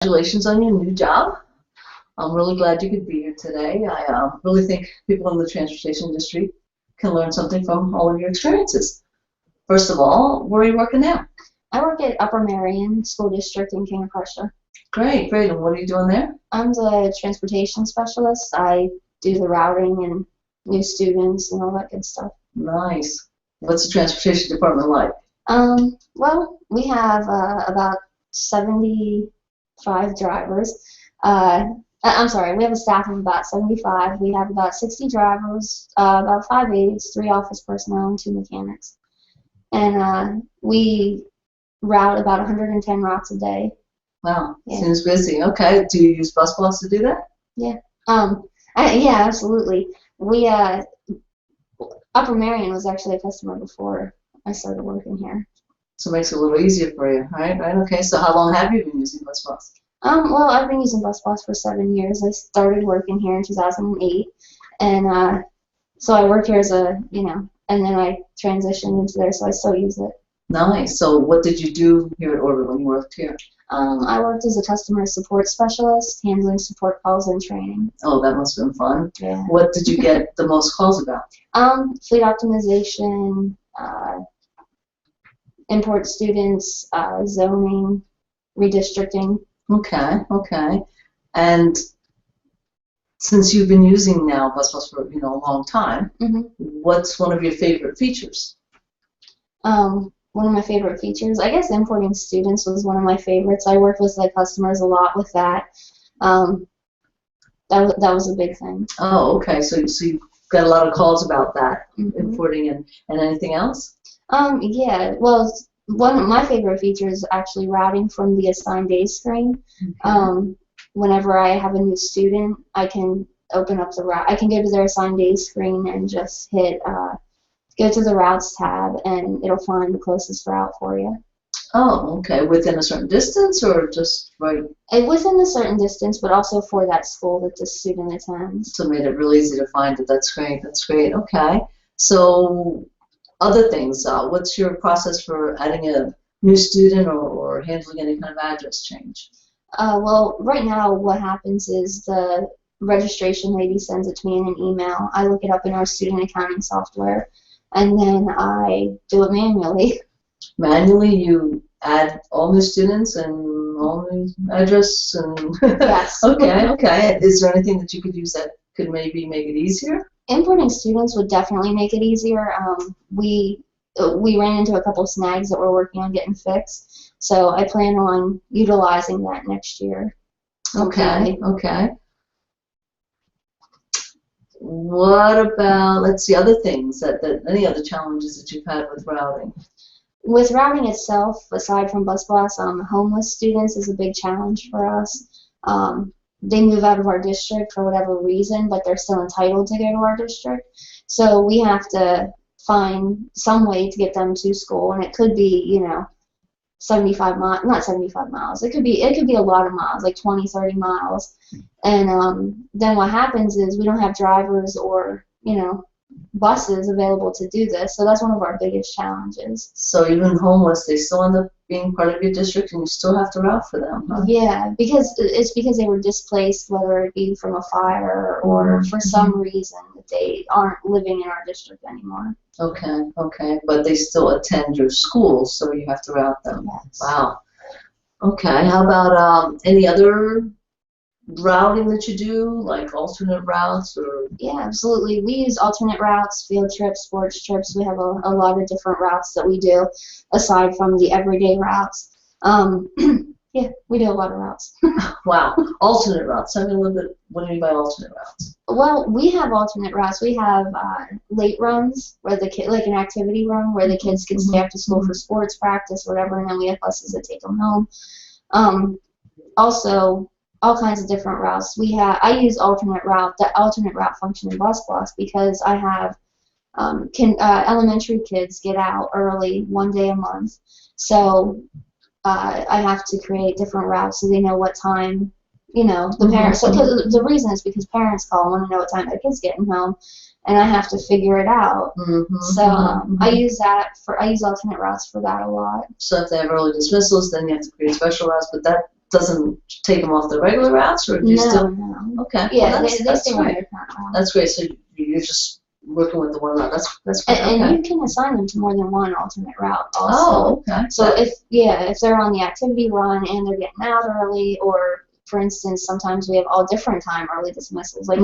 Congratulations on your new job. I'm really glad you could be here today. I really think people in the transportation industry can learn something from all of your experiences. First of all, where are you working now? I work at Upper Marion School District in King of Prussia. Great, great. And what are you doing there? I'm the transportation specialist. I do the routing and new students and all that good stuff. Nice. What's the transportation department like? Well, we have about 75 drivers. I'm sorry, we have a staff of about 75. We have about 60 drivers, about 5 aides, 3 office personnel, and 2 mechanics. And we route about 110 routes a day. Wow, Yeah. seems busy. Okay, do you use BusBoss to do that? Yeah. Yeah, absolutely. We Upper Marion was actually a customer before I started working here. So it makes it a little easier for you, right? Right. Okay. So how long have you been using BusBoss? Well, I've been using BusBoss for 7 years. I started working here in 2008, and so I worked here as and then I transitioned into there, so I still use it. Nice. So what did you do here at Orbit when you worked here? I worked as a customer support specialist, handling support calls and training. Oh, that must have been fun. Yeah. What did you get the most calls about? Fleet optimization, import students, zoning, redistricting. Okay, okay. And since you've been using now BusBoss for a long time, what's one of your favorite features? One of my favorite features, I guess importing students was one of my favorites. I worked with the customers a lot with that. That was a big thing. Oh, okay. So you got a lot of calls about that, importing and anything else? Yeah. Well, one of my favorite features is actually routing from the assigned days screen. Okay. Whenever I have a new student, I can open up the route. I can go to their assigned days screen and just hit go to the routes tab, and it'll find the closest route for you. Oh, okay. Within a certain distance, or just right? Within a certain distance, but also for that school that the student attends. So it made it really easy to find it. That's great. That's great. Okay. So other things. What's your process for adding a new student or handling any kind of address change? Well, right now what happens is the registration lady sends it to me in an email. I look it up in our student accounting software, and then I do it manually. Manually, you add all new students and all new address and. Yes. Okay. Okay. Is there anything that you could use that could maybe make it easier? Importing students would definitely make it easier. We ran into a couple of snags that we're working on getting fixed, so I plan on utilizing that next year. Okay. Okay. What about, let's see, other things that any other challenges that you've had with routing? With routing itself, aside from BusBoss, homeless students is a big challenge for us. They move out of our district for whatever reason, but they're still entitled to go to our district. So we have to find some way to get them to school, and it could be, 75 miles, not 75 miles. It could be a lot of miles, like 20, 30 miles. And then what happens is we don't have drivers or, buses available to do this. So that's one of our biggest challenges. So even homeless, they still end up being part of your district, and you still have to route for them, huh? Yeah, because they were displaced, whether it be from a fire or for some reason that they aren't living in our district anymore. Okay, okay, but they still attend your school, so you have to route them. Yes. Wow. Okay, how about any other routing that you do, like alternate routes or? Yeah, absolutely. We use alternate routes, field trips, sports trips. We have a lot of different routes that we do aside from the everyday routes. Yeah, we do a lot of routes. Wow, alternate routes. Tell me a little bit, what do you mean by alternate routes? Well, we have alternate routes. We have late runs, where the kid, like an activity run, where the kids can stay after school for sports practice, whatever, and then we have buses that take them home. Also, all kinds of different routes. I use the alternate route function in BusBoss because I have elementary kids get out early 1 day a month, so I have to create different routes so they know what time, the parents. So the reason is because parents call and want to know what time their kid's getting home, and I have to figure it out. I use alternate routes for that a lot. So if they have early dismissals, then you have to create special routes, but that doesn't take them off the regular routes, or do you still? No. Okay. Yeah, Well, they that's stay on great. their current route. That's great. So you're just working with the one route. That's great. And Okay. you can assign them to more than one alternate route also. Oh, okay. So if they're on the activity run and they're getting out early, or for instance, sometimes we have all different time early dismissals. Like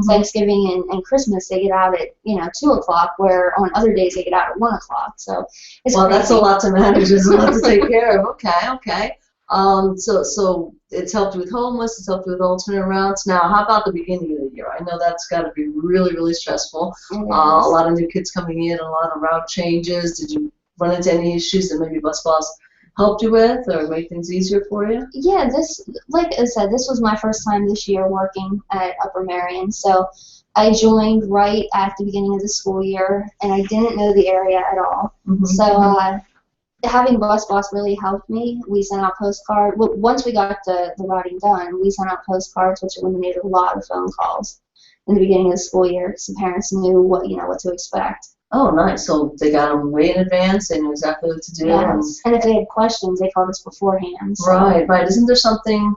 Thanksgiving and Christmas, they get out at 2:00, where on other days they get out at 1:00. So it's well, crazy. that's a lot to manage. There's a lot to take care of. Okay. So it's helped you with homeless. It's helped you with alternate routes. Now, how about the beginning of the year? I know that's got to be really, really stressful. A lot of new kids coming in, a lot of route changes. Did you run into any issues that maybe BusBoss helped you with or made things easier for you? Yeah, like I said, this was my first time this year working at Upper Marion. So I joined right at the beginning of the school year, and I didn't know the area at all. So having BusBoss really helped me. We sent out postcards. Well, once we got the routing done, we sent out postcards, which eliminated a lot of phone calls in the beginning of the school year, so parents knew what to expect. Oh, nice. So they got them way in advance. They knew exactly what to do. Yes. And if they had questions, they called us beforehand. So. Right. Isn't there something?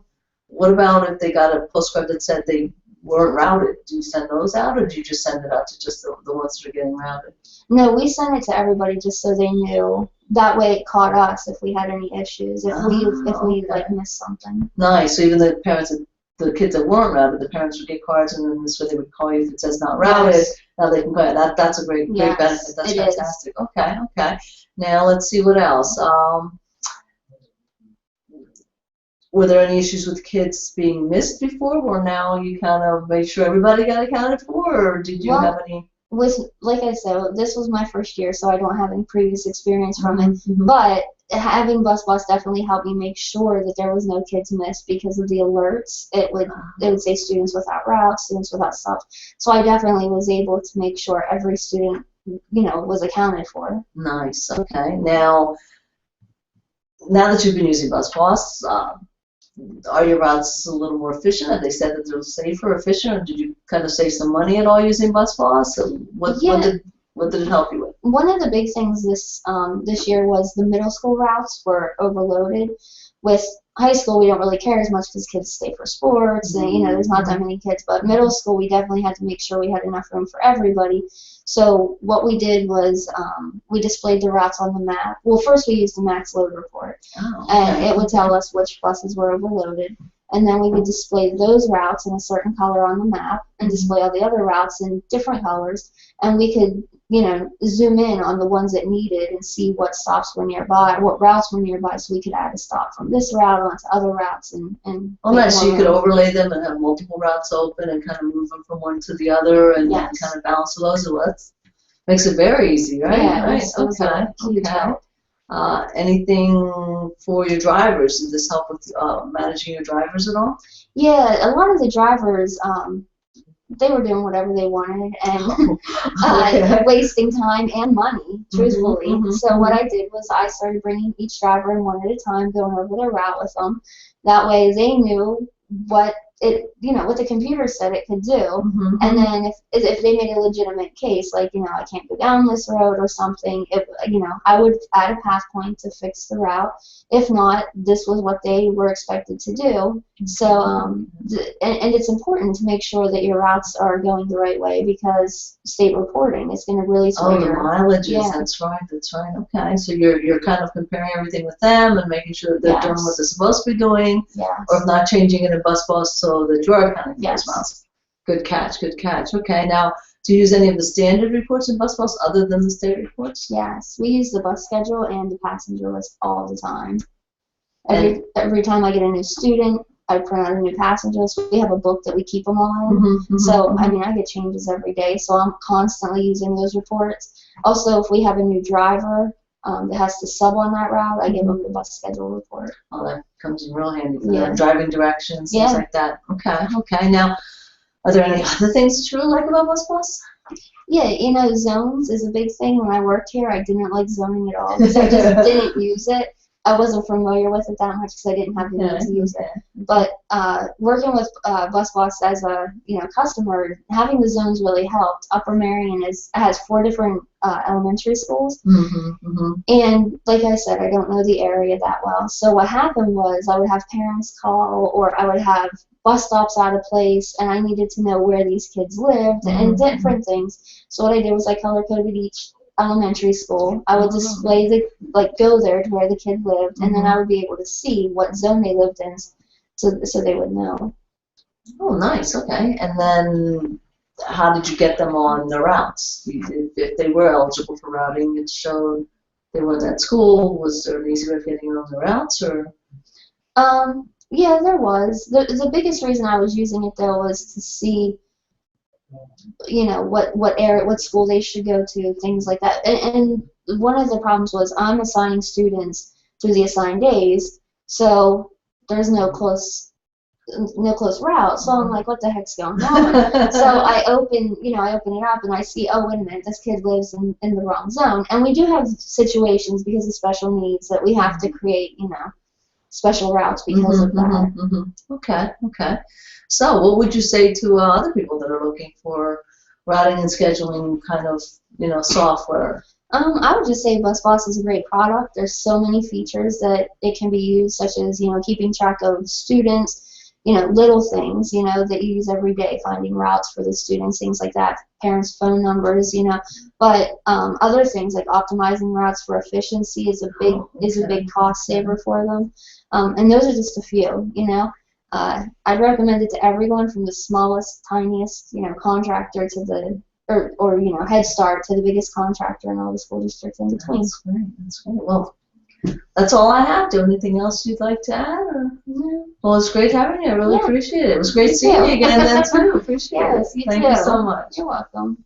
What about if they got a postcard that said they weren't routed? Do you send those out, or do you just send it out to just the ones that are getting routed? No, we sent it to everybody just so they knew. That way, it caught us if we had any issues, if we like missed something. Nice. So even the parents, the kids that weren't routed, the parents would get cards, and then this way they would call you if it says not routed. Yes. Now they can call you. That's a great benefit. That's fantastic. Is. Okay. Now let's see what else. Were there any issues with kids being missed before, or now you kind of made sure everybody got accounted for, or did you have any? Like I said, this was my first year, so I don't have any previous experience from it. But having BusBoss definitely helped me make sure that there was no kids missed because of the alerts. It would say students without routes, students without stops. So I definitely was able to make sure every student, was accounted for. Nice. Okay. Now that you've been using BusBoss, are your routes a little more efficient? Have they said that they're safer, efficient, or did you kind of save some money at all using BusBoss? What did it help you with? One of the big things this year was the middle school routes were overloaded. With high school, we don't really care as much because kids stay for sports, and there's not that many kids. But middle school, we definitely had to make sure we had enough room for everybody. So what we did was we displayed the routes on the map. Well, first we used the max load report, and it would tell us which buses were overloaded. And then we would display those routes in a certain color on the map and display all the other routes in different colors. And we could, zoom in on the ones that needed and see what stops were nearby, what routes were nearby, so we could add a stop from this route onto other routes. And oh, nice. So you could overlay them and have multiple routes open and kind of move them from one to the other and kind of balance those. So that makes it very easy, right? Yeah, right. Okay. Anything for your drivers? Did this help with managing your drivers at all? Yeah, a lot of the drivers, they were doing whatever they wanted and wasting time and money, truthfully. So what I did was I started bringing each driver in one at a time, going over their route with them. That way they knew what what the computer said it could do. And then if they made a legitimate case, like, I can't go down this road or something, I would add a path point to fix the route. If not, this was what they were expected to do. So, and it's important to make sure that your routes are going the right way because state reporting is going to really sway the mileages. Yeah. That's right. Okay. So you're kind of comparing everything with them and making sure that they're doing what they're supposed to be doing, or if not, changing it in BusBoss so that you're accounting for those miles. Good catch. Okay. Now, do you use any of the standard reports in BusBoss other than the state reports? Yes, we use the bus schedule and the passenger list all the time. Every time I get a new student, I print out a new passenger list. We have a book that we keep them all in. So, I get changes every day, so I'm constantly using those reports. Also, if we have a new driver that has to sub on that route, I give them the bus schedule report. Oh, that comes in real handy for them. Driving directions, things like that. Okay. Now, are there any other things that you really like about BusBoss? Yeah, zones is a big thing. When I worked here, I didn't like zoning at all because I just didn't use it. I wasn't familiar with it that much because I didn't have the need to use it. But working with BusBoss as a customer, having the zones really helped. Upper Marion has 4 different elementary schools, and like I said, I don't know the area that well. So what happened was I would have parents call, or I would have bus stops out of place, and I needed to know where these kids lived and different things. So what I did was I color coded each elementary school. I would display go there to where the kid lived, and then I would be able to see what zone they lived in, so they would know. Oh, nice. Okay. And then how did you get them on the routes? If they were eligible for routing, it showed they were in that school. Was there an easy way of getting on the routes, or? Yeah, there was. The biggest reason I was using it though was to see, what area, what school they should go to, things like that. And one of the problems was I'm assigning students through the assigned days, so there's no close route. So I'm like, what the heck's going on? So I open it up and I see, oh, wait a minute, this kid lives in the wrong zone. And we do have situations because of special needs that we have to create, special routes because of that. Okay. So what would you say to other people that are looking for routing and scheduling kind of, software? I would just say BusBoss is a great product. There's so many features that it can be used, such as, keeping track of students, little things, that you use every day, finding routes for the students, things like that, parents' phone numbers, But other things like optimizing routes for efficiency is a big cost saver for them. And those are just a few, I'd recommend it to everyone from the smallest, tiniest, contractor to the or Head Start to the biggest contractor in all the school districts in between. That's great. Well, that's all I have. Do you have anything else you'd like to add? Or? No. Well, it's great having you. I really appreciate it. It was great seeing you again then too. Appreciate it. Yes, you Thank too. you so much. You're welcome.